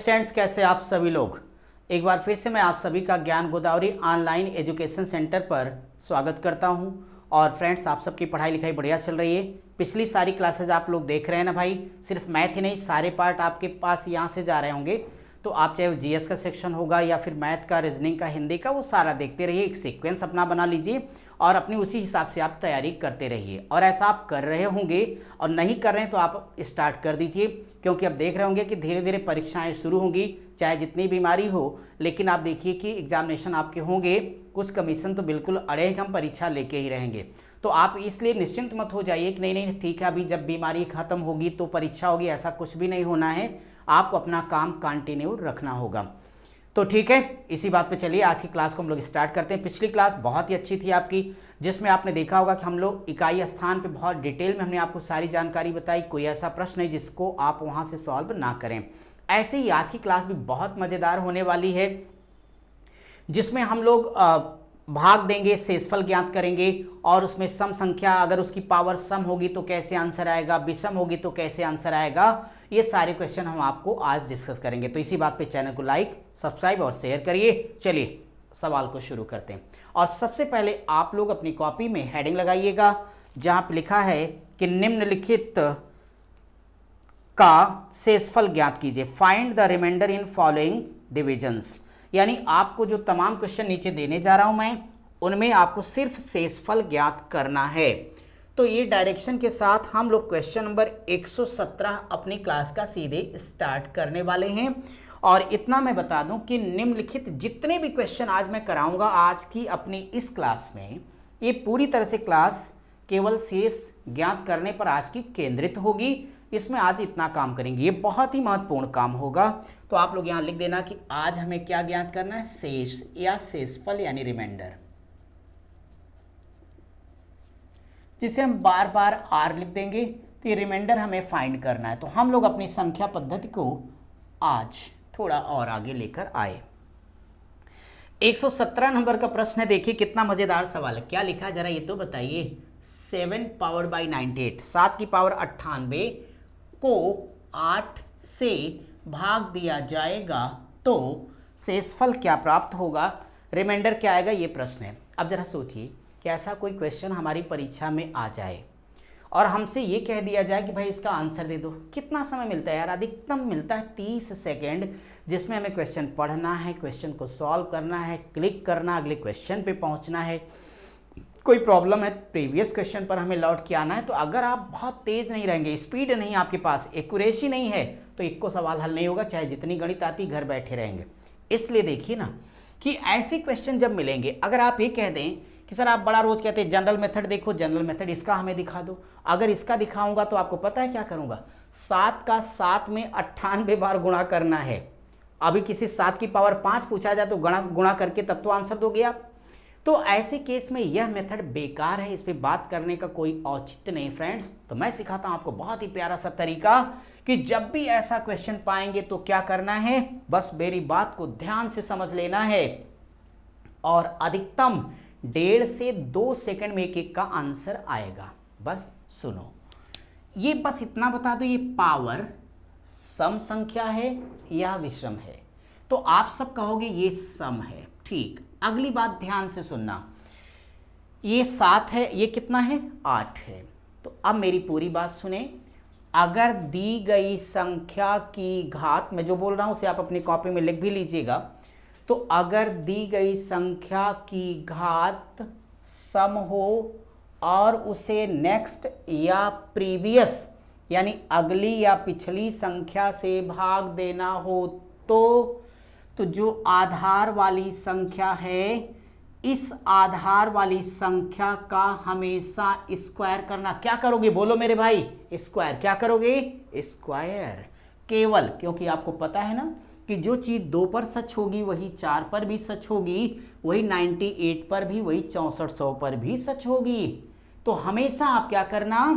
Students, कैसे आप सभी लोग। एक बार फिर से मैं आप सभी का ज्ञान गोदावरी ऑनलाइन एजुकेशन सेंटर पर स्वागत करता हूं। और फ्रेंड्स, आप सबकी पढ़ाई लिखाई बढ़िया चल रही है। पिछली सारी क्लासेज आप लोग देख रहे हैं ना भाई, सिर्फ मैथ ही नहीं, सारे पार्ट आपके पास यहाँ से जा रहे होंगे। तो आप चाहे वो जीएस का सेक्शन होगा या फिर मैथ का, रीजनिंग का, हिंदी का, वो सारा देखते रहिए। एक सीक्वेंस अपना बना लीजिए और अपनी उसी हिसाब से आप तैयारी करते रहिए। और ऐसा आप कर रहे होंगे, और नहीं कर रहे हैं तो आप स्टार्ट कर दीजिए, क्योंकि अब देख रहे होंगे कि धीरे धीरे परीक्षाएं शुरू होंगी। चाहे जितनी बीमारी हो, लेकिन आप देखिए कि एग्जामिनेशन आपके होंगे। कुछ कमीशन तो बिल्कुल अड़े हैं कि हम परीक्षा लेके ही रहेंगे। तो आप इसलिए निश्चिंत मत हो जाइए कि नहीं नहीं ठीक है, अभी जब बीमारी खत्म होगी तो परीक्षा होगी। ऐसा कुछ भी नहीं होना है, आपको अपना काम कंटिन्यू रखना होगा। तो ठीक है, इसी बात पे चलिए आज की क्लास को हम लोग स्टार्ट करते हैं। पिछली क्लास बहुत ही अच्छी थी आपकी, जिसमें आपने देखा होगा कि हम लोग इकाई स्थान पे बहुत डिटेल में हमने आपको सारी जानकारी बताई। कोई ऐसा प्रश्न नहीं जिसको आप वहाँ से सॉल्व ना करें। ऐसे ही आज की क्लास भी बहुत मज़ेदार होने वाली है, जिसमें हम लोग भाग देंगे, शेषफल ज्ञात करेंगे, और उसमें सम संख्या अगर उसकी पावर सम होगी तो कैसे आंसर आएगा, विषम होगी तो कैसे आंसर आएगा, ये सारे क्वेश्चन हम आपको आज डिस्कस करेंगे। तो इसी बात पे चैनल को लाइक, सब्सक्राइब और शेयर करिए। चलिए सवाल को शुरू करते हैं। और सबसे पहले आप लोग अपनी कॉपी में हेडिंग लगाइएगा, जहाँ पे लिखा है कि निम्नलिखित का शेषफल ज्ञात कीजिए। Find the remainder in following divisions. यानी आपको जो तमाम क्वेश्चन नीचे देने जा रहा हूं मैं, उनमें आपको सिर्फ शेषफल ज्ञात करना है। तो ये डायरेक्शन के साथ हम लोग क्वेश्चन नंबर 117 अपनी क्लास का सीधे स्टार्ट करने वाले हैं। और इतना मैं बता दूं कि निम्नलिखित जितने भी क्वेश्चन आज मैं कराऊंगा आज की अपनी इस क्लास में, ये पूरी तरह से क्लास केवल शेष ज्ञात करने पर आज की केंद्रित होगी। इसमें आज इतना काम करेंगे, ये बहुत ही महत्वपूर्ण काम होगा। तो आप लोग यहाँ लिख देना कि आज हमें क्या ज्ञात करना है, शेष या शेषफल यानी रिमाइंडर, जिसे हम बार बार आर लिख देंगे। तो ये रिमाइंडर हमें फाइंड करना है। तो हम लोग अपनी संख्या पद्धति को आज थोड़ा और आगे लेकर आए। 117 नंबर का प्रश्न है, देखिए कितना मजेदार सवाल है। क्या लिखा है जरा ये तो बताइए। 7 पावर बाई 98, 7 की पावर 98 को 8 से भाग दिया जाएगा तो शेषफल क्या प्राप्त होगा, रिमाइंडर क्या आएगा, ये प्रश्न है। अब जरा सोचिए कि ऐसा कोई क्वेश्चन हमारी परीक्षा में आ जाए और हमसे ये कह दिया जाए कि भाई इसका आंसर दे दो। कितना समय मिलता है यार, अधिकतम मिलता है 30 सेकेंड, जिसमें हमें क्वेश्चन पढ़ना है, क्वेश्चन को सॉल्व करना है, क्लिक करना, अगले क्वेश्चन पे पहुंचना है। कोई प्रॉब्लम है प्रीवियस क्वेश्चन पर हमें लौट के आना है। तो अगर आप बहुत तेज नहीं रहेंगे, स्पीड नहीं आपके पास, एक्यूरेसी नहीं है, तो एक को सवाल हल नहीं होगा, चाहे जितनी गणित आती घर बैठे रहेंगे। इसलिए देखिए ना कि ऐसे क्वेश्चन जब मिलेंगे, अगर आप ये कह दें कि सर आप बड़ा रोज कहते हैं जनरल मेथड देखो, जनरल मेथड इसका हमें दिखा दो। अगर इसका दिखाऊंगा तो आपको पता है क्या करूंगा, 7 का 7 में 98 बार गुणा करना है। अभी किसी 7 की पावर 5 पूछा जाए तो गुणा करके तब तो आंसर दोगे आप। तो ऐसे केस में यह मेथड बेकार है, इस पे बात करने का कोई औचित्य नहीं फ्रेंड्स। तो मैं सिखाता हूं आपको बहुत ही प्यारा सा तरीका कि जब भी ऐसा क्वेश्चन पाएंगे तो क्या करना है, बस मेरी बात को ध्यान से समझ लेना है और अधिकतम 1.5 से 2 सेकंड में एक का आंसर आएगा। बस सुनो, ये बस इतना बता दो, ये पावर सम संख्या है या विषम है। तो आप सब कहोगे ये सम है, ठीक। अगली बात ध्यान से सुनना, ये 7 है, ये कितना है, 8 है। तो अब मेरी पूरी बात सुने। अगर दी गई संख्या की घात, मैं जो बोल रहा हूं उसे आप अपनी कॉपी में लिख भी लीजिएगा। तो अगर दी गई संख्या की घात सम हो और उसे नेक्स्ट या प्रीवियस यानी अगली या पिछली संख्या से भाग देना हो तो जो आधार वाली संख्या है, इस आधार वाली संख्या का हमेशा स्क्वायर करना। क्या करोगे बोलो मेरे भाई, स्क्वायर। क्या करोगे, स्क्वायर। केवल क्योंकि आपको पता है ना कि जो चीज़ 2 पर सच होगी वही 4 पर भी सच होगी, वही 98 पर भी, वही 6400 पर भी सच होगी। तो हमेशा आप क्या करना,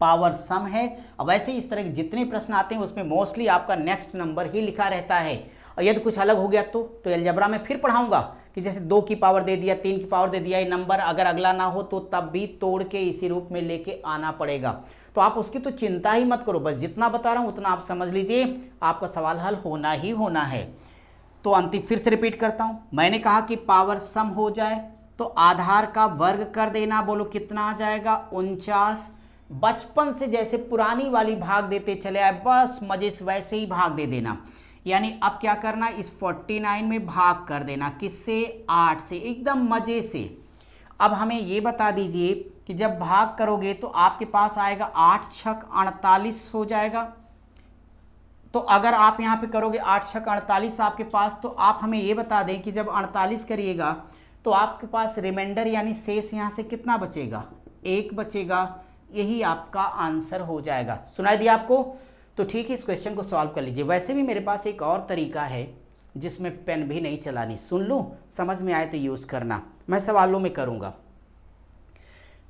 पावर सम है। अब वैसे इस तरह के जितने प्रश्न आते हैं उसमें मोस्टली आपका नेक्स्ट नंबर ही लिखा रहता है। और यदि कुछ अलग हो गया तो अलजेब्रा में फिर पढ़ाऊंगा कि जैसे 2 की पावर दे दिया, 3 की पावर दे दिया, ये नंबर अगर अगला ना हो तो तब भी तोड़ के इसी रूप में लेके आना पड़ेगा। तो आप उसकी तो चिंता ही मत करो, बस जितना बता रहा हूँ उतना आप समझ लीजिए, आपका सवाल हल होना ही होना है। तो अंतिम फिर से रिपीट करता हूँ, मैंने कहा कि पावर सम हो जाए तो आधार का वर्ग कर देना। बोलो कितना आ जाएगा? 49। बचपन से जैसे पुरानी वाली भाग देते चले आए, बस मजे से वैसे ही भाग दे देना। यानी अब क्या करना, इस 49 में भाग कर देना, किससे? 8 से, एकदम मजे से। अब हमें ये बता दीजिए कि जब भाग करोगे तो आपके पास आएगा 8 छक 48 हो जाएगा। तो अगर आप यहाँ पे करोगे 8 छक 48 आपके पास, तो आप हमें ये बता दें कि जब 48 करिएगा तो आपके पास रिमाइंडर यानी शेष यहाँ से कितना बचेगा? 1 बचेगा। यही आपका आंसर हो जाएगा। सुनाई दिया आपको? तो ठीक है, इस क्वेश्चन को सॉल्व कर लीजिए। वैसे भी मेरे पास एक और तरीका है जिसमें पेन भी नहीं चलानी, सुन लो, समझ में आए तो यूज़ करना, मैं सवालों में करूँगा।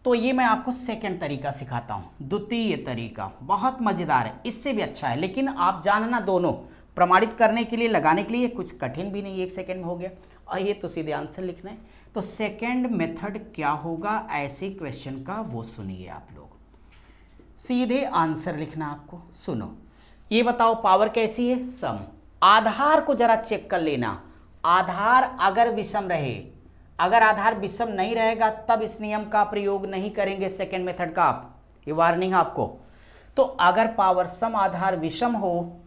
तो ये मैं आपको सेकंड तरीका सिखाता हूँ, द्वितीय तरीका, बहुत मज़ेदार है, इससे भी अच्छा है, लेकिन आप जानना दोनों प्रमाणित करने के लिए, लगाने के लिए कुछ कठिन भी नहीं, 1 सेकंड में हो गया। और ये तो सीधे आंसर लिखना है। तो सेकंड मेथड क्या होगा ऐसे क्वेश्चन का, वो सुनिए आप लोग, सीधे आंसर लिखना आपको। सुनो, ये बताओ पावर कैसी है? सम। आधार को जरा चेक कर लेना, आधार अगर विषम रहे, अगर आधार विषम नहीं रहेगा तब इस नियम का प्रयोग नहीं करेंगे सेकंड मेथड का, आप, ये वार्निंग आपको। तो अगर पावर सम आधार विषम हो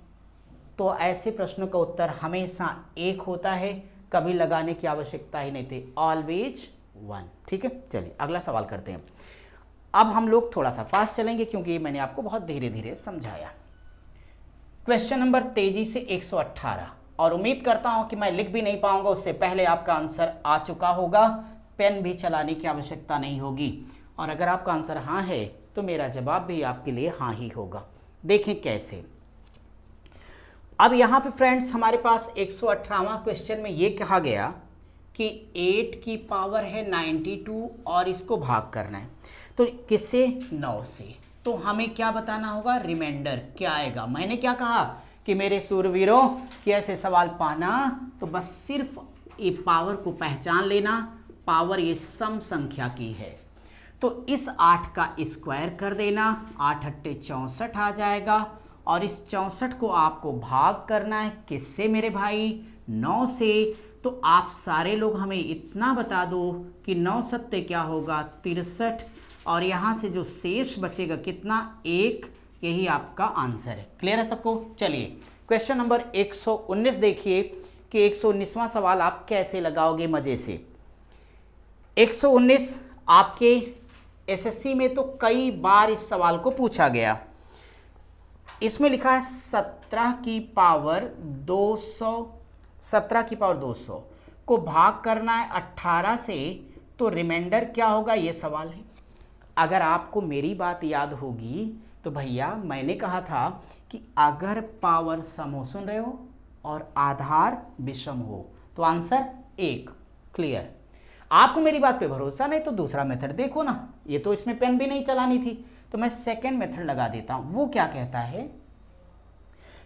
तो ऐसे प्रश्नों का उत्तर हमेशा 1 होता है, कभी लगाने की आवश्यकता ही नहीं थी, ऑलवेज 1। ठीक है, चलिए अगला सवाल करते हैं। अब हम लोग थोड़ा सा फास्ट चलेंगे क्योंकि मैंने आपको बहुत धीरे धीरे समझाया। क्वेश्चन नंबर तेजी से 118, और उम्मीद करता हूं कि मैं लिख भी नहीं पाऊंगा, उससे पहले आपका आंसर आ चुका होगा, पेन भी चलाने की आवश्यकता नहीं होगी। और अगर आपका आंसर हाँ है तो मेरा जवाब भी आपके लिए हाँ ही होगा। देखें कैसे। अब यहाँ पे फ्रेंड्स हमारे पास 118वां क्वेश्चन में ये कहा गया कि 8 की पावर है 92 और इसको भाग करना है, तो किससे? 9 से। तो हमें क्या बताना होगा? रिमाइंडर क्या आएगा। मैंने क्या कहा कि मेरे सूरवीरों कि ऐसे सवाल पाना तो बस सिर्फ ये पावर को पहचान लेना, पावर ये सम संख्या की है। तो इस 8 का स्क्वायर कर देना, 8 अट्टे 64 आ जाएगा, और इस 64 को आपको भाग करना है किससे मेरे भाई? 9 से। तो आप सारे लोग हमें इतना बता दो कि 9 सत्ते क्या होगा? 63, और यहाँ से जो शेष बचेगा कितना? 1। यही आपका आंसर है। क्लियर है सबको? चलिए क्वेश्चन नंबर 119 देखिए कि 119वां सवाल आप कैसे लगाओगे मजे से। 119 आपके एसएससी में तो कई बार इस सवाल को पूछा गया। इसमें लिखा है 17 की पावर 200 को भाग करना है 18 से, तो रिमाइंडर क्या होगा, ये सवाल है। अगर आपको मेरी बात याद होगी तो भैया मैंने कहा था कि अगर पावर सम हो, सुन रहे हो, और आधार विषम हो तो आंसर 1। क्लियर? आपको मेरी बात पे भरोसा नहीं तो दूसरा मेथड देखो ना, ये तो इसमें पेन भी नहीं चलानी थी, तो मैं सेकंड मेथड लगा देता हूं। वो क्या कहता है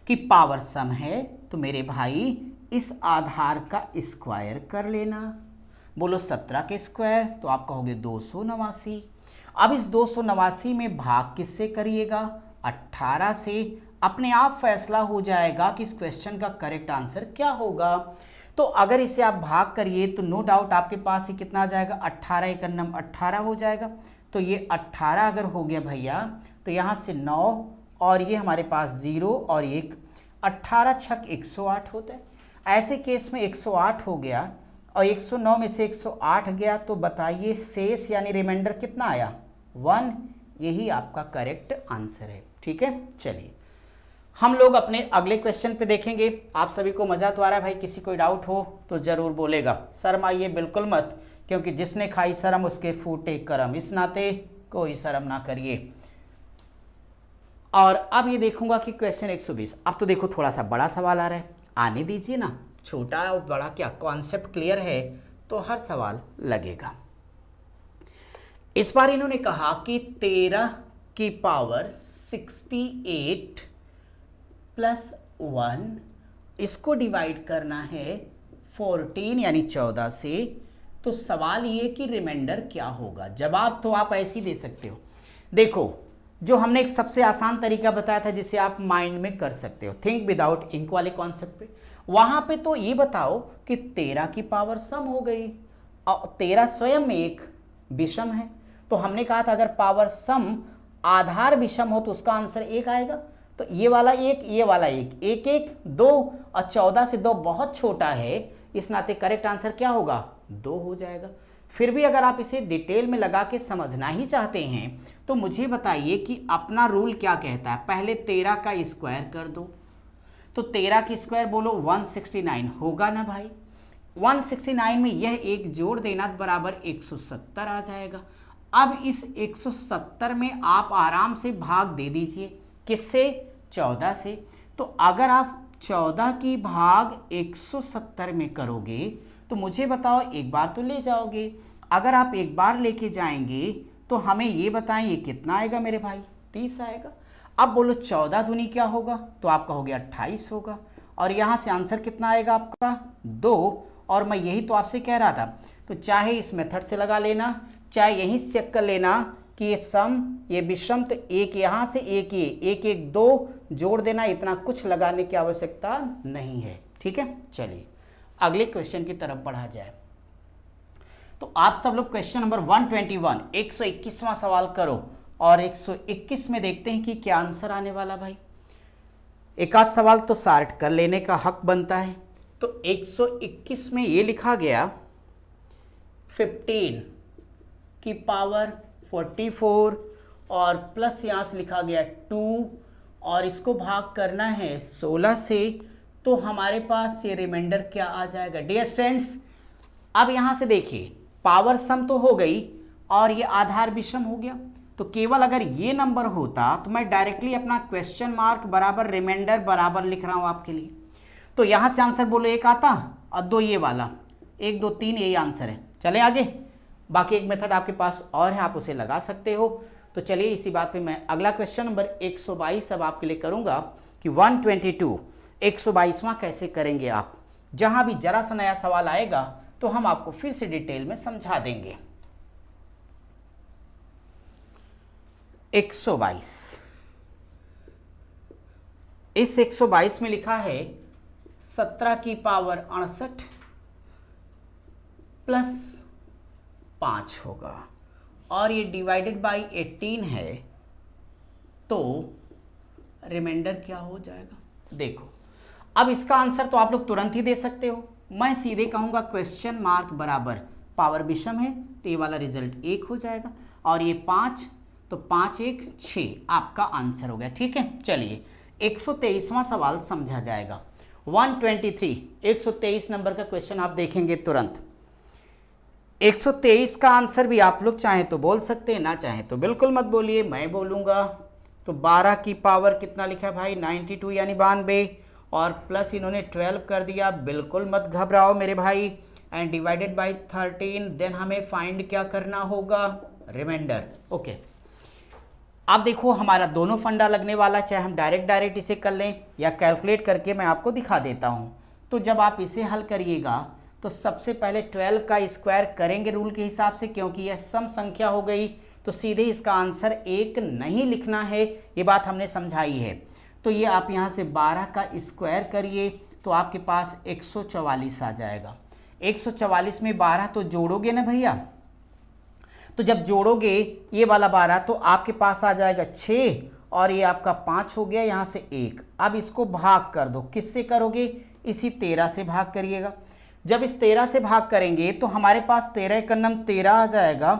कि पावर सम है तो मेरे भाई इस आधार का स्क्वायर कर लेना। बोलो 17 के स्क्वायर तो आप कहोगे 289। अब इस 289 में भाग किससे करिएगा? 18 से। अपने आप फैसला हो जाएगा कि इस क्वेश्चन का करेक्ट आंसर क्या होगा। तो अगर इसे आप भाग करिए तो नो डाउट आपके पास ही कितना आ जाएगा? 18 एक अन्नम 18 हो जाएगा। तो ये 18 अगर हो गया भैया तो यहाँ से 9 और ये हमारे पास 0 और 1, 18 छक 108 होता है। ऐसे केस में 108 हो गया और 109 में से 108 गया, तो बताइए शेष यानी रिमाइंडर कितना आया? 1। यही आपका करेक्ट आंसर है। ठीक है, चलिए हम लोग अपने अगले क्वेश्चन पे देखेंगे। आप सभी को मजा तो आ रहा है भाई? किसी कोई डाउट हो तो जरूर बोलेगा। शर्माइए बिल्कुल मत, क्योंकि जिसने खाई शर्म उसके फूटे करम, इस नाते कोई शर्म ना करिए। और अब ये देखूंगा कि क्वेश्चन 120। अब तो देखो थोड़ा सा बड़ा सवाल आ रहा है, आने दीजिए ना, छोटा और बड़ा क्या, कॉन्सेप्ट क्लियर है तो हर सवाल लगेगा। इस बार इन्होंने कहा कि 13 की पावर 68 + 1 इसको डिवाइड करना है 14 यानी 14 से। तो सवाल ये कि रिमाइंडर क्या होगा। जवाब तो आप ऐसे ही दे सकते हो। देखो, जो हमने एक सबसे आसान तरीका बताया था जिसे आप माइंड में कर सकते हो, थिंक विदाउट इंक वाले कॉन्सेप्ट पे, वहां पे तो ये बताओ कि 13 की पावर सम हो गई और 13 स्वयं में एक विषम है। तो हमने कहा था अगर पावर सम आधार विषम हो तो उसका आंसर 1 आएगा। तो ये वाला 1, ये वाला 1, 1 1 2 और 14 से 2 बहुत छोटा है, इस नाते करेक्ट आंसर क्या होगा, 2 हो जाएगा। फिर भी अगर आप इसे डिटेल में लगा के समझना ही चाहते हैं तो मुझे बताइए कि अपना रूल क्या कहता है। पहले 13 का स्क्वायर कर दो, तो 13 की स्क्वायर बोलो 169 होगा ना भाई। 169 में यह एक जोड़ देना बराबर 170 आ जाएगा। अब इस 170 में आप आराम से भाग दे दीजिए, किससे, 14 से। तो अगर आप 14 की भाग 170 में करोगे तो मुझे बताओ एक बार तो ले जाओगे। अगर आप एक बार लेके जाएंगे तो हमें ये बताएं ये कितना आएगा मेरे भाई, 30 आएगा। अब बोलो 14 दूनी क्या होगा, तो आप कहोगे 28 होगा। और यहाँ से आंसर कितना आएगा आपका, 2। और मैं यही तो आपसे कह रहा था। तो चाहे इस मेथड से लगा लेना, चाहे यहीं से चेक कर लेना कि ये सम, ये विषम, तो एक यहाँ से एक ये, 1 1 2 जोड़ देना, इतना कुछ लगाने की आवश्यकता नहीं है। ठीक है, चलिए अगले क्वेश्चन की तरफ बढ़ा जाए। तो आप सब लोग क्वेश्चन नंबर 121 121वां सवाल करो और 121 में देखते हैं कि क्या आंसर आने वाला भाई। एक आध सवाल तो सॉर्ट कर लेने का हक बनता है। तो 121 में ये लिखा गया 15 की पावर 44 और प्लस यहाँ से लिखा गया 2 और इसको भाग करना है 16 से। तो हमारे पास ये रिमाइंडर क्या आ जाएगा डियर स्टूडेंट्स। अब यहाँ से देखिए पावर सम तो हो गई और ये आधार विषम हो गया। तो केवल अगर ये नंबर होता तो मैं डायरेक्टली अपना क्वेश्चन मार्क बराबर रिमाइंडर बराबर लिख रहा हूँ आपके लिए। तो यहाँ से आंसर बोलो 1 आता और 2 ये वाला, 1 2 3 यही आंसर है। चले आगे, बाकी एक मेथड आपके पास और है, आप उसे लगा सकते हो। तो चलिए इसी बात पे मैं अगला क्वेश्चन नंबर 122 अब आपके लिए करूँगा कि 122 122वां कैसे करेंगे आप। जहाँ भी जरा सा नया सवाल आएगा तो हम आपको फिर से डिटेल में समझा देंगे। 122, इस 122 में लिखा है 17 की पावर 68 प्लस 5 होगा और ये डिवाइडेड बाई 18 है। तो रिमाइंडर क्या हो जाएगा, देखो अब इसका आंसर तो आप लोग तुरंत ही दे सकते हो। मैं सीधे कहूँगा क्वेश्चन मार्क बराबर पावर विषम है तो ये वाला रिजल्ट 1 हो जाएगा और ये 5, तो 5 1 6 आपका आंसर हो गया। ठीक है, चलिए 123वां सवाल समझा जाएगा। 123 123 नंबर का क्वेश्चन आप देखेंगे तुरंत। 123 का आंसर भी आप लोग चाहें तो बोल सकते हैं, ना चाहें तो बिल्कुल मत बोलिए, मैं बोलूँगा। तो 12 की पावर कितना लिखा है भाई, 92 यानी 92 और प्लस इन्होंने 12 कर दिया, बिल्कुल मत घबराओ मेरे भाई। एंड डिवाइडेड बाय 13, देन हमें फाइंड क्या करना होगा, रिमाइंडर। ओके, अब देखो हमारा दोनों फंडा लगने वाला, चाहे हम डायरेक्ट इसे कर लें या कैलकुलेट करके मैं आपको दिखा देता हूँ। तो जब आप इसे हल करिएगा तो सबसे पहले 12 का स्क्वायर करेंगे रूल के हिसाब से, क्योंकि यह सम संख्या हो गई तो सीधे इसका आंसर 1 नहीं लिखना है, ये बात हमने समझाई है। तो ये आप यहाँ से 12 का स्क्वायर करिए तो आपके पास 144 आ जाएगा। 144 में 12 तो जोड़ोगे ना भैया, तो जब जोड़ोगे ये वाला 12 तो आपके पास आ जाएगा 6 और ये आपका 5 हो गया, यहाँ से 1। अब इसको भाग कर दो, किससे करोगे, इसी 13 से भाग करिएगा। जब इस 13 से भाग करेंगे तो हमारे पास 13 एक नम 13 आ जाएगा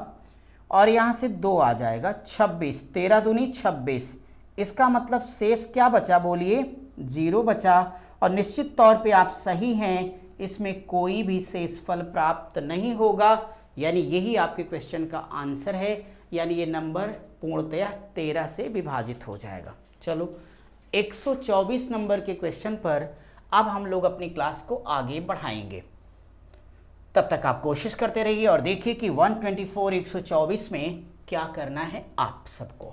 और यहाँ से 2 आ जाएगा, 26। 13 दूनी 26, इसका मतलब शेष क्या बचा बोलिए, 0 बचा। और निश्चित तौर पे आप सही हैं, इसमें कोई भी शेषफल प्राप्त नहीं होगा, यानी यही आपके क्वेश्चन का आंसर है, यानी ये नंबर पूर्णतया 13 से विभाजित हो जाएगा। चलो 124 नंबर के क्वेश्चन पर अब हम लोग अपनी क्लास को आगे बढ़ाएंगे। तब तक आप कोशिश करते रहिए और देखिए कि 124 124 में क्या करना है आप सबको।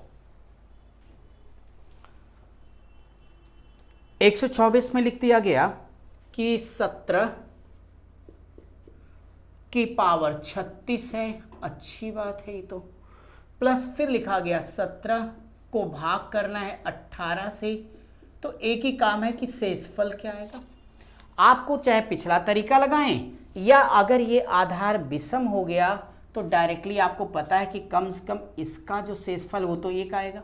124 में लिख दिया गया कि 17 की पावर 36 है, अच्छी बात है ये तो, प्लस फिर लिखा गया 17 को भाग करना है 18 से, तो एक ही काम है कि शेषफल क्या आएगा। आपको चाहे पिछला तरीका लगाएं या अगर ये आधार विषम हो गया तो डायरेक्टली आपको पता है कि कम से कम इसका जो शेषफल वो तो एक आएगा,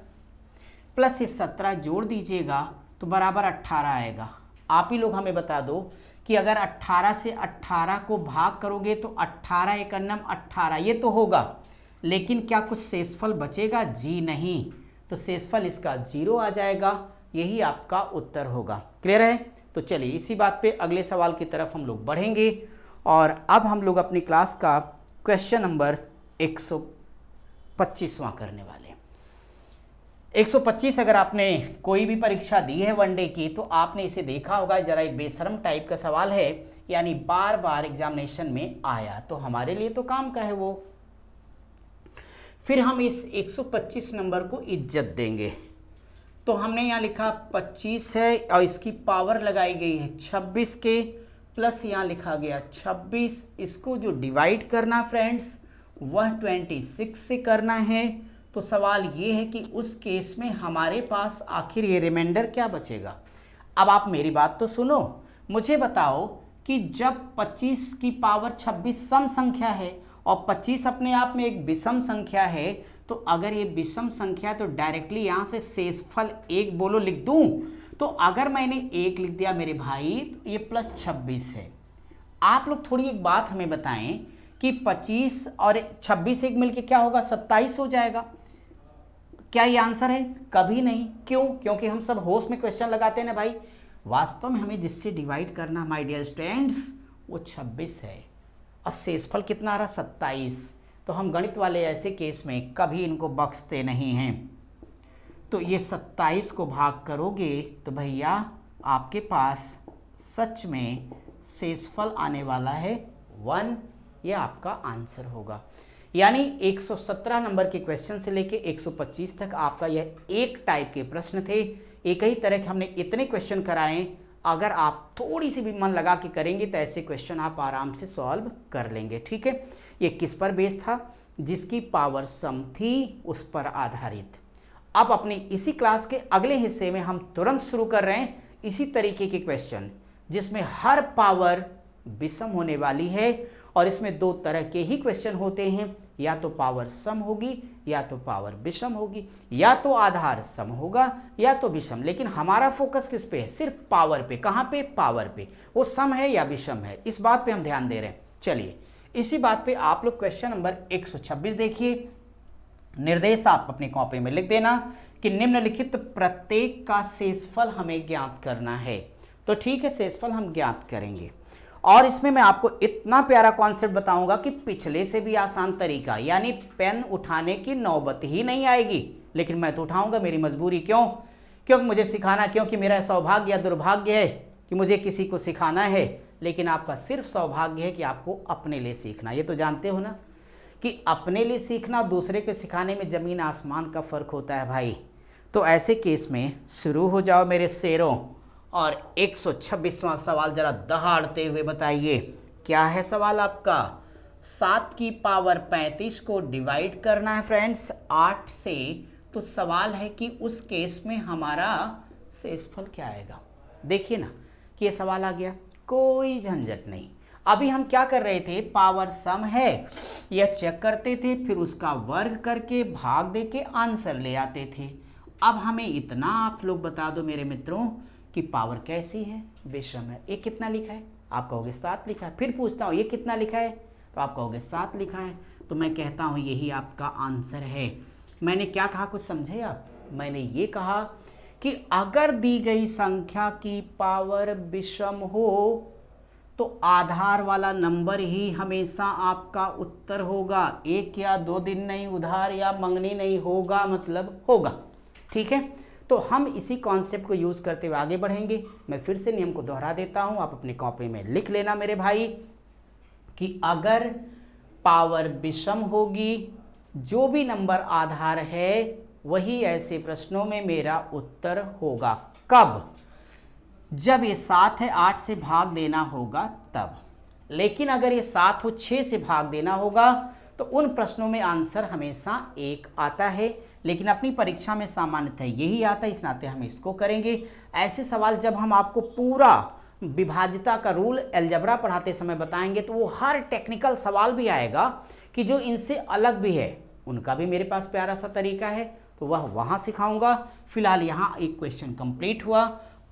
प्लस ये 17 जोड़ दीजिएगा तो बराबर 18 आएगा। आप ही लोग हमें बता दो कि अगर 18 से 18 को भाग करोगे तो 18 एक अन्नम 18 ये तो होगा, लेकिन क्या कुछ शेषफल बचेगा? जी नहीं, तो शेषफल इसका 0 आ जाएगा, यही आपका उत्तर होगा। क्लियर है? तो चलिए इसी बात पे अगले सवाल की तरफ हम लोग बढ़ेंगे और अब हम लोग अपनी क्लास का क्वेश्चन नंबर 125वां करने वाले हैं। 125 अगर आपने कोई भी परीक्षा दी है वनडे की तो आपने इसे देखा होगा, जरा एक बेशरम टाइप का सवाल है, यानी बार बार एग्जामिनेशन में आया, तो हमारे लिए तो काम का है वो। फिर हम इस 125 नंबर को इज्जत देंगे, तो हमने यहाँ लिखा 25 है और इसकी पावर लगाई गई है 26 के, प्लस यहाँ लिखा गया 26, इसको जो डिवाइड करना फ्रेंड्स वह 26 से करना है। तो सवाल ये है कि उस केस में हमारे पास आखिर ये रिमाइंडर क्या बचेगा। अब आप मेरी बात तो सुनो, मुझे बताओ कि जब 25 की पावर 26 सम संख्या है और 25 अपने आप में एक विषम संख्या है, तो अगर ये विषम संख्या है तो डायरेक्टली यहाँ से शेषफल 1 बोलो लिख दूं, तो अगर मैंने 1 लिख दिया मेरे भाई तो ये प्लस 26 है। आप लोग थोड़ी एक बात हमें बताएं कि 25 और 26 एक मिलके क्या होगा? 27 हो जाएगा। क्या ये आंसर है? कभी नहीं। क्यों? क्योंकि हम सब होश में क्वेश्चन लगाते हैं ना भाई। वास्तव में हमें जिससे डिवाइड करना माय डियर स्टूडेंट्स वो 26 है और शेषफल कितना आ रहा? 27। तो हम गणित वाले ऐसे केस में कभी इनको बख्शते नहीं हैं। तो ये 27 को भाग करोगे तो भैया आपके पास सच में शेषफल आने वाला है 1, यह आपका आंसर होगा। यानी 117 नंबर के क्वेश्चन से लेके 125 तक आपका यह एक टाइप के प्रश्न थे। एक ही तरह के हमने इतने क्वेश्चन कराए, अगर आप थोड़ी सी भी मन लगा के करेंगे तो ऐसे क्वेश्चन आप आराम से सॉल्व कर लेंगे। ठीक है, ये किस पर बेस्ड था? जिसकी पावर सम थी उस पर आधारित। अब अपनी इसी क्लास के अगले हिस्से में हम तुरंत शुरू कर रहे हैं इसी तरीके के क्वेश्चन, जिसमें हर पावर विषम होने वाली है और इसमें 2 तरह के ही क्वेश्चन होते हैं, या तो पावर सम होगी या तो पावर विषम होगी, या तो आधार सम होगा या तो विषम। लेकिन हमारा फोकस किस पे है? सिर्फ पावर पे। कहाँ पे? पावर पे। वो सम है या विषम है, इस बात पे हम ध्यान दे रहे हैं। चलिए इसी बात पे आप लोग क्वेश्चन नंबर 126 देखिए। निर्देश आप अपनी कॉपी में लिख देना कि निम्नलिखित प्रत्येक का शेषफल हमें ज्ञात करना है। तो ठीक है, शेषफल हम ज्ञात करेंगे और इसमें मैं आपको इतना प्यारा कॉन्सेप्ट बताऊंगा कि पिछले से भी आसान तरीका, यानी पेन उठाने की नौबत ही नहीं आएगी। लेकिन मैं तो उठाऊंगा, मेरी मजबूरी। क्यों? क्योंकि मुझे सिखाना, क्योंकि मेरा सौभाग्य या दुर्भाग्य है कि मुझे किसी को सिखाना है, लेकिन आपका सिर्फ सौभाग्य है कि आपको अपने लिए सीखना। ये तो जानते हो ना कि अपने लिए सीखना दूसरे को सिखाने में ज़मीन आसमान का फ़र्क होता है भाई। तो ऐसे केस में शुरू हो जाओ मेरे शेरों और 126वां सवाल जरा दहाड़ते हुए बताइए। क्या है सवाल आपका? 7 की पावर 35 को डिवाइड करना है फ्रेंड्स 8 से। तो सवाल है कि उस केस में हमारा शेषफल क्या आएगा। देखिए ना कि ये सवाल आ गया, कोई झंझट नहीं। अभी हम क्या कर रहे थे? पावर सम है यह चेक करते थे, फिर उसका वर्ग करके भाग दे के आंसर ले आते थे। अब हमें इतना आप लोग बता दो मेरे मित्रों कि पावर कैसी है? विषम है। ये कितना लिखा है? आप कहोगे 7 लिखा है। फिर पूछता हूँ ये कितना लिखा है? तो आप कहोगे 7 लिखा है। तो मैं कहता हूँ यही आपका आंसर है। मैंने क्या कहा, कुछ समझे आप? मैंने ये कहा कि अगर दी गई संख्या की पावर विषम हो तो आधार वाला नंबर ही हमेशा आपका उत्तर होगा। 1 या 2 दिन नहीं, उधार या मंगनी नहीं, होगा मतलब होगा। ठीक है, तो हम इसी कॉन्सेप्ट को यूज़ करते हुए आगे बढ़ेंगे। मैं फिर से नियम को दोहरा देता हूँ, आप अपनी कॉपी में लिख लेना मेरे भाई कि अगर पावर विषम होगी, जो भी नंबर आधार है वही ऐसे प्रश्नों में मेरा उत्तर होगा। कब? जब ये 7 है 8 से भाग देना होगा तब। लेकिन अगर ये 7 हो 6 से भाग देना होगा तो उन प्रश्नों में आंसर हमेशा 1 आता है। लेकिन अपनी परीक्षा में सामान्यतः यही आता है, इस नाते हम इसको करेंगे। ऐसे सवाल जब हम आपको पूरा विभाज्यता का रूल अलजेब्रा पढ़ाते समय बताएंगे तो वो हर टेक्निकल सवाल भी आएगा कि जो इनसे अलग भी है, उनका भी मेरे पास प्यारा सा तरीका है, तो वह वहाँ सिखाऊंगा। फिलहाल यहाँ एक क्वेश्चन कंप्लीट हुआ।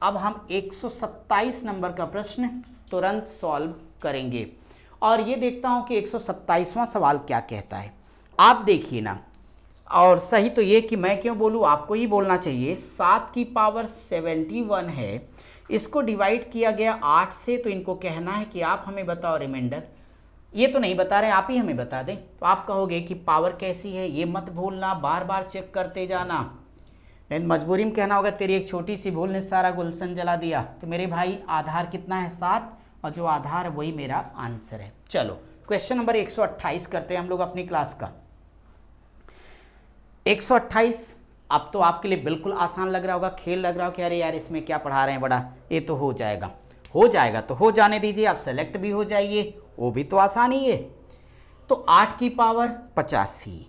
अब हम 127 नंबर का प्रश्न तुरंत सॉल्व करेंगे और ये देखता हूँ कि 127वां सवाल क्या कहता है। आप देखिए ना, और सही तो ये कि मैं क्यों बोलूँ, आपको ही बोलना चाहिए। 7 की पावर 71 है, इसको डिवाइड किया गया 8 से, तो इनको कहना है कि आप हमें बताओ रिमाइंडर। ये तो नहीं बता रहे, आप ही हमें बता दें। तो आप कहोगे कि पावर कैसी है, ये मत भूलना, बार बार चेक करते जाना। नहीं मजबूरी में कहना होगा तेरी एक छोटी सी भूल ने सारा गुलशन जला दिया। तो मेरे भाई आधार कितना है 7, और जो आधार है वही मेरा आंसर है। चलो क्वेश्चन नंबर 128 करते हैं हम लोग अपनी क्लास का। 128 अब तो आपके लिए बिल्कुल आसान लग रहा होगा, खेल लग रहा हो कि अरे यार इसमें क्या पढ़ा रहे हैं बड़ा, ये तो हो जाएगा। हो जाएगा तो हो जाने दीजिए, आप सेलेक्ट भी हो जाइए, वो भी तो आसान ही है। तो 8 की पावर 85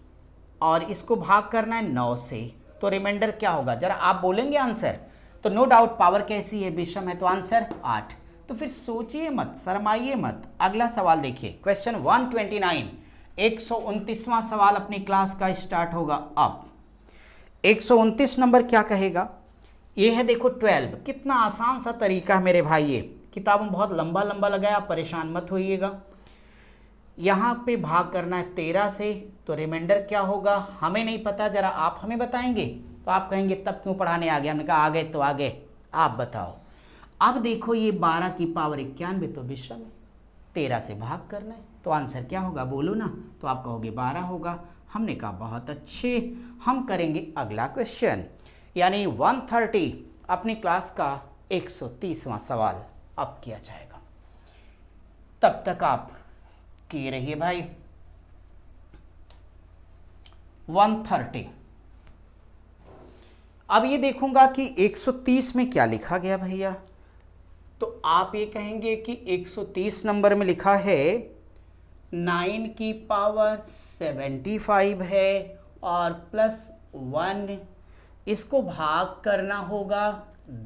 और इसको भाग करना है 9 से, तो रिमाइंडर क्या होगा जरा आप बोलेंगे आंसर। तो नो डाउट पावर कैसी है, विषम है, तो आंसर 8। तो फिर सोचिए मत, शर्माइए मत। अगला सवाल देखिए, क्वेश्चन 129, 129वां सवाल अपनी क्लास का स्टार्ट होगा अब। 129 नंबर क्या कहेगा, ये है देखो 12। कितना आसान सा तरीका है मेरे भाई, ये किताब में बहुत लंबा लंबा लगाया, आप परेशान मत होइएगा। यहाँ पे भाग करना है 13 से, तो रिमाइंडर क्या होगा हमें नहीं पता, जरा आप हमें बताएंगे। तो आप कहेंगे तब क्यों पढ़ाने आ गए, हमने कहा आ गए तो आ गए, आप बताओ। अब देखो ये 12 की पावर 91 तो विषम है, 13 से भाग करना है, तो आंसर क्या होगा बोलो ना। तो आप कहोगे 12 होगा। हमने कहा बहुत अच्छे, हम करेंगे अगला क्वेश्चन, यानी 130 अपनी क्लास का 130वां सवाल अब किया जाएगा। तब तक आप किए रहिए भाई। 130 अब ये देखूंगा कि 130 में क्या लिखा गया भैया। तो आप ये कहेंगे कि 130 नंबर में लिखा है 9 की पावर 75 है और प्लस 1, इसको भाग करना होगा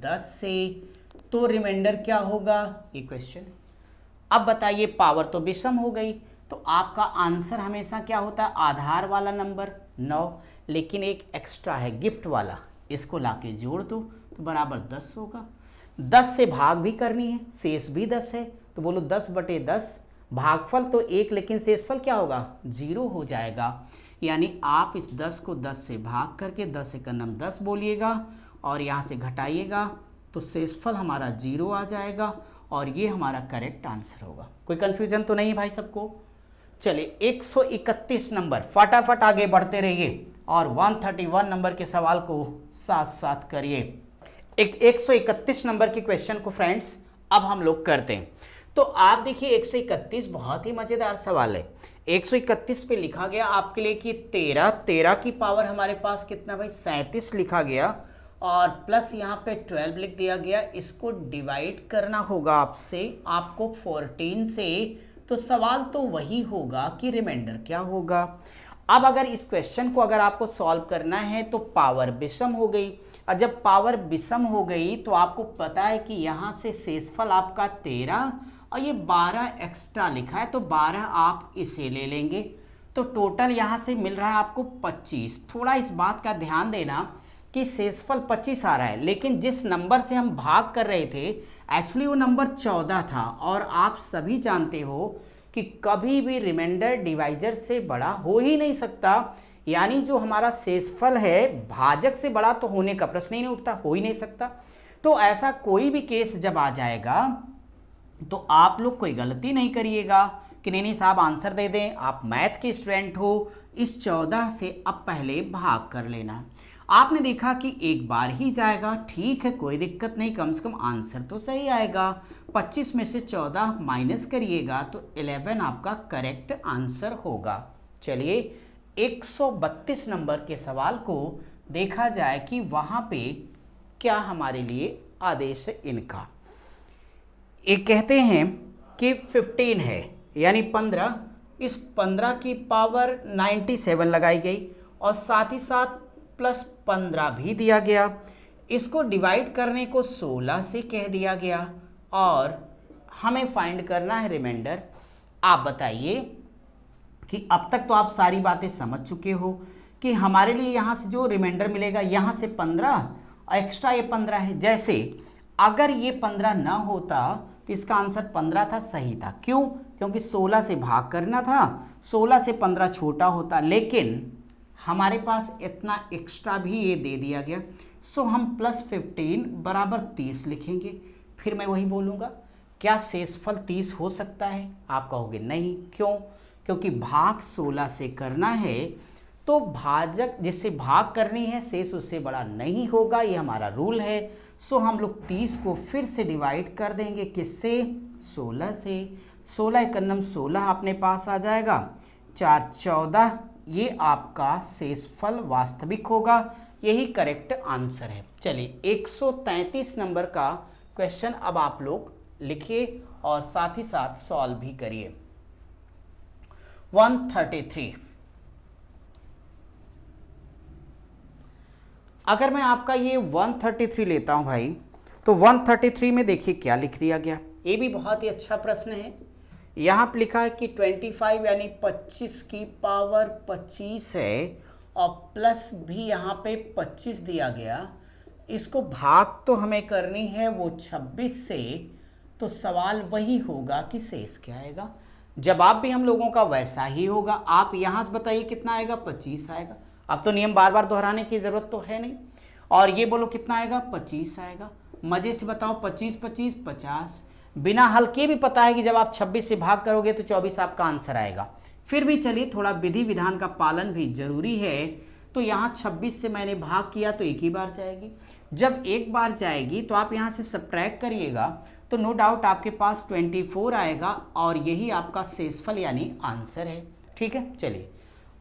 10 से, तो रिमाइंडर क्या होगा, ये क्वेश्चन। अब बताइए पावर तो विषम हो गई, तो आपका आंसर हमेशा क्या होता है, आधार वाला नंबर 9, लेकिन एक एक्स्ट्रा है गिफ्ट वाला, इसको लाके जोड़ दो तो बराबर 10 होगा। 10 से भाग भी करनी है, शेष भी 10 है, तो बोलो 10/10, भागफल तो 1 लेकिन शेषफल क्या होगा 0 हो जाएगा। यानी आप इस 10 को 10 से भाग करके 10 से कर्नम 10 बोलिएगा और यहाँ से घटाइएगा तो शेषफल हमारा 0 आ जाएगा और ये हमारा करेक्ट आंसर होगा। कोई कन्फ्यूजन तो नहीं भाई सबको। चलिए 131 नंबर, फटाफट आगे बढ़ते रहिए और 131 नंबर के सवाल को साथ साथ करिए। 131 नंबर के क्वेश्चन को फ्रेंड्स अब हम लोग करते हैं। तो आप देखिए 131 बहुत ही मज़ेदार सवाल है। 131 पे लिखा गया आपके लिए कि 13 की पावर हमारे पास कितना भाई 37 लिखा गया और प्लस यहाँ पे 12 लिख दिया गया। इसको डिवाइड करना होगा आपसे आपको 14 से, तो सवाल तो वही होगा कि रिमाइंडर क्या होगा। अब अगर इस क्वेश्चन को अगर आपको सॉल्व करना है तो पावर विषम हो गई, और जब पावर विषम हो गई तो आपको पता है कि यहाँ से शेषफल आपका 13 और ये 12 एक्स्ट्रा लिखा है, तो 12 आप इसे ले लेंगे, तो टोटल यहाँ से मिल रहा है आपको 25। थोड़ा इस बात का ध्यान देना कि शेषफल 25 आ रहा है, लेकिन जिस नंबर से हम भाग कर रहे थे एक्चुअली वो नंबर 14 था, और आप सभी जानते हो कि कभी भी रिमाइंडर डिवाइजर से बड़ा हो ही नहीं सकता। यानी जो हमारा शेषफल है भाजक से बड़ा तो होने का प्रश्न ही नहीं उठता, हो ही नहीं सकता। तो ऐसा कोई भी केस जब आ जाएगा तो आप लोग कोई गलती नहीं करिएगा कि नहीं साहब आंसर दे दें, आप मैथ के स्टूडेंट हो, इस 14 से अब पहले भाग कर लेना। आपने देखा कि एक बार ही जाएगा, ठीक है कोई दिक्कत नहीं, कम से कम आंसर तो सही आएगा। 25 में से 14 माइनस करिएगा तो 11 आपका करेक्ट आंसर होगा। चलिए 132 नंबर के सवाल को देखा जाए कि वहाँ पे क्या हमारे लिए आदेश है इनका। एक कहते हैं कि 15 है यानी 15, इस 15 की पावर 97 लगाई गई और साथ ही साथ प्लस 15 भी दिया गया। इसको डिवाइड करने को 16 से कह दिया गया और हमें फाइंड करना है रिमाइंडर। आप बताइए कि अब तक तो आप सारी बातें समझ चुके हो कि हमारे लिए यहाँ से जो रिमाइंडर मिलेगा, यहाँ से 15 और एक्स्ट्रा ये 15 है। जैसे अगर ये 15 ना होता तो इसका आंसर 15 था, सही था। क्यों? क्योंकि 16 से भाग करना था, 16 से 15 छोटा होता, लेकिन हमारे पास इतना एक्स्ट्रा भी ये दे दिया गया। सो हम प्लस 15 बराबर 30 लिखेंगे। फिर मैं वही बोलूँगा, क्या शेषफल 30 हो सकता है? आप कहोगे नहीं। क्यों? क्योंकि भाग 16 से करना है तो भाजक जिससे भाग करनी है शेष उससे बड़ा नहीं होगा, ये हमारा रूल है। सो हम लोग 30 को फिर से डिवाइड कर देंगे, किससे? 16 से। 16 एकन्नम 16 अपने पास आ जाएगा, 4 14, ये आपका शेषफल वास्तविक होगा। यही करेक्ट आंसर है। चलिए 133 नंबर का क्वेश्चन अब आप लोग लिखिए और साथ ही साथ सॉल्व भी करिए। 133, अगर मैं आपका ये 133 लेता हूं भाई, तो 133 में देखिए क्या लिख दिया गया। ये भी बहुत ही अच्छा प्रश्न है। यहाँ पे लिखा है कि 25 यानी 25 की पावर 25 है और प्लस भी यहाँ पे 25 दिया गया। इसको भाग तो हमें करनी है वो 26 से, तो सवाल वही होगा कि शेष क्या आएगा। जवाब भी हम लोगों का वैसा ही होगा। आप यहाँ से बताइए कितना आएगा? 25 आएगा। अब तो नियम बार बार दोहराने की ज़रूरत तो है नहीं। और ये बोलो कितना आएगा? 25 आएगा। मज़े से बताओ, 25 25 50। बिना हल के भी पता है कि जब आप 26 से भाग करोगे तो 24 आपका आंसर आएगा। फिर भी चलिए थोड़ा विधि विधान का पालन भी जरूरी है। तो यहाँ 26 से मैंने भाग किया तो एक ही बार जाएगी। जब एक बार जाएगी तो आप यहाँ से सब्ट्रैक्ट करिएगा तो नो डाउट आपके पास 24 आएगा और यही आपका शेषफल यानी आंसर है। ठीक है, चलिए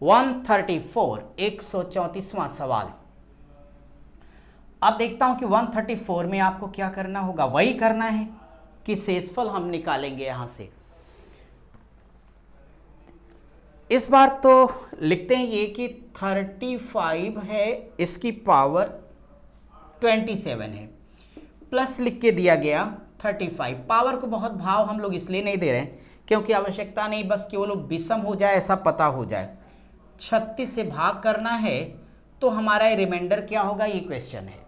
134, 134वां सवाल। अब देखता हूं कि 134 में आपको क्या करना होगा। वही करना है कि शेषफल हम निकालेंगे यहां से। इस बार तो लिखते हैं ये कि 35 है, इसकी पावर 27 है, प्लस लिख के दिया गया 35। पावर को बहुत भाव हम लोग इसलिए नहीं दे रहे हैं क्योंकि आवश्यकता नहीं, बस केवल विषम हो जाए ऐसा पता हो जाए। 36 से भाग करना है तो हमारा रिमाइंडर क्या होगा, ये क्वेश्चन है।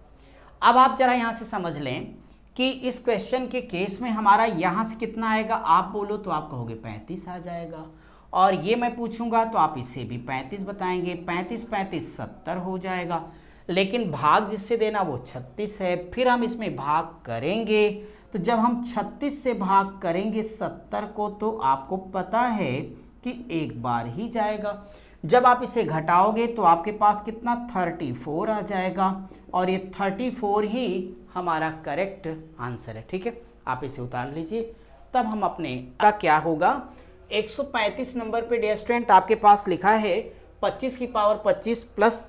अब आप जरा यहाँ से समझ लें कि इस क्वेश्चन के केस में हमारा यहाँ से कितना आएगा। आप बोलो तो आप कहोगे 35 आ जाएगा, और ये मैं पूछूंगा तो आप इसे भी 35 बताएंगे। 35 35 70 हो जाएगा, लेकिन भाग जिससे देना वो 36 है। फिर हम इसमें भाग करेंगे तो जब हम 36 से भाग करेंगे 70 को तो आपको पता है कि एक बार ही जाएगा। जब आप इसे घटाओगे तो आपके पास कितना 34 आ जाएगा, और ये 34 ही हमारा करेक्ट आंसर है। ठीक है, आप इसे उतार लीजिए, तब हम अपने का क्या होगा। 135 नंबर पे डियर स्टूडेंट आपके पास लिखा है 25 की पावर 25 प्लस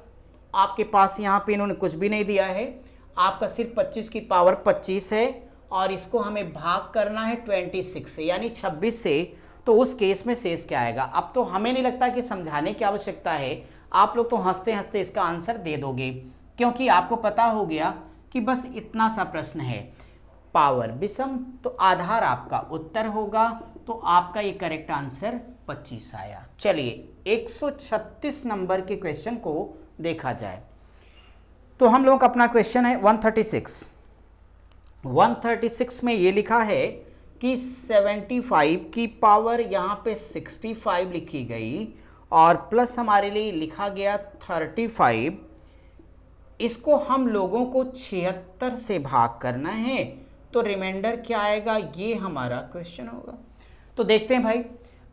आपके पास यहाँ पे इन्होंने कुछ भी नहीं दिया है, आपका सिर्फ 25 की पावर 25 है और इसको हमें भाग करना है 26 से यानी 26 से। तो उस केस में शेष क्या आएगा। अब तो हमें नहीं लगता कि समझाने की आवश्यकता है, आप लोग तो हंसते हंसते इसका आंसर दे दोगे क्योंकि आपको पता हो गया कि बस इतना सा प्रश्न है। पावर विषम तो आधार आपका उत्तर होगा, तो आपका ये करेक्ट आंसर 25 आया। चलिए 136 नंबर के क्वेश्चन को देखा जाए तो हम लोगों का अपना क्वेश्चन है 136। 136 में ये लिखा है कि 75 की पावर यहाँ पे 65 लिखी गई और प्लस हमारे लिए लिखा गया 35। इसको हम लोगों को 76 से भाग करना है तो रिमाइंडर क्या आएगा, ये हमारा क्वेश्चन होगा। तो देखते हैं भाई,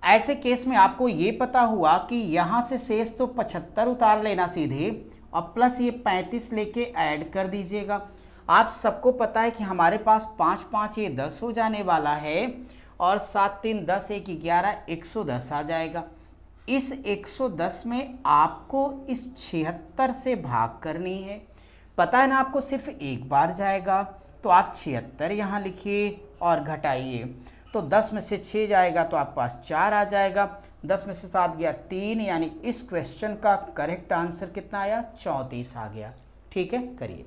ऐसे केस में आपको ये पता हुआ कि यहाँ से शेष तो 75 उतार लेना सीधे और प्लस ये 35 लेके ऐड कर दीजिएगा। आप सबको पता है कि हमारे पास 5 5 ये 10 हो जाने वाला है और 7 3 10 1 11 110 आ जाएगा। इस 110 में आपको इस 76 से भाग करनी है। पता है ना आपको सिर्फ एक बार जाएगा, तो आप 76 यहाँ लिखिए और घटाइए, तो 10 में से 6 जाएगा तो आपके पास 4 आ जाएगा, 10 में से 7 गया 3, यानी इस क्वेश्चन का करेक्ट आंसर कितना आया, 34 आ गया। ठीक है, करिए।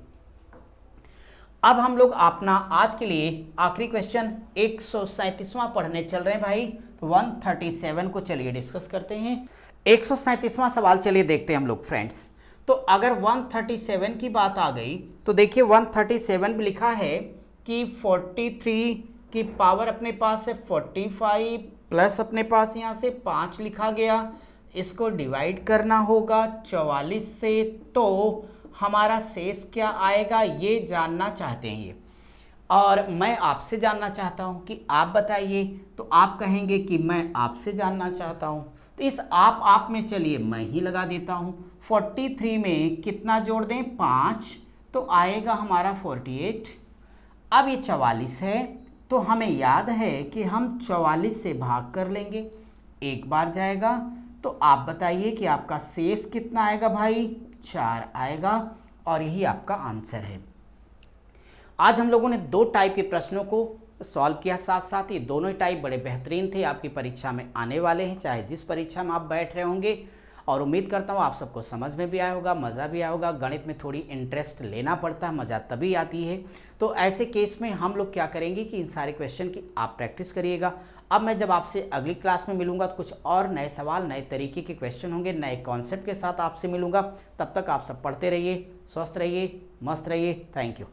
अब हम लोग अपना आज के लिए आखिरी क्वेश्चन 137वां पढ़ने चल रहे हैं भाई, तो 137 को चलिए डिस्कस करते हैं। 137वां सवाल चलिए देखते हैं हम लोग फ्रेंड्स। तो अगर 137 की बात आ गई तो देखिए 137 भी लिखा है कि 43 की पावर अपने पास है 45 प्लस अपने पास यहाँ से 5 लिखा गया, इसको डिवाइड करना होगा 44 से, तो हमारा शेष क्या आएगा ये जानना चाहते हैं ये, और मैं आपसे जानना चाहता हूँ कि आप बताइए। तो आप कहेंगे कि मैं आपसे जानना चाहता हूँ, तो इस आप में चलिए मैं ही लगा देता हूँ। 43 में कितना जोड़ दें, 5, तो आएगा हमारा 48। अब ये 44 है, तो हमें याद है कि हम 44 से भाग कर लेंगे, एक बार जाएगा, तो आप बताइए कि आपका शेष कितना आएगा भाई, 4 आएगा, और यही आपका आंसर है। आज हम लोगों ने 2 टाइप के प्रश्नों को सॉल्व किया, साथ साथ ये दोनों ही टाइप बड़े बेहतरीन थे, आपकी परीक्षा में आने वाले हैं, चाहे जिस परीक्षा में आप बैठ रहे होंगे, और उम्मीद करता हूँ आप सबको समझ में भी आया होगा, मज़ा भी आया होगा। गणित में थोड़ी इंटरेस्ट लेना पड़ता है, मज़ा तभी आती है। तो ऐसे केस में हम लोग क्या करेंगे कि इन सारे क्वेश्चन की आप प्रैक्टिस करिएगा। अब मैं जब आपसे अगली क्लास में मिलूंगा तो कुछ और नए सवाल, नए तरीके के क्वेश्चन होंगे, नए कॉन्सेप्ट के साथ आपसे मिलूंगा। तब तक आप सब पढ़ते रहिए, स्वस्थ रहिए, मस्त रहिए। Thank you.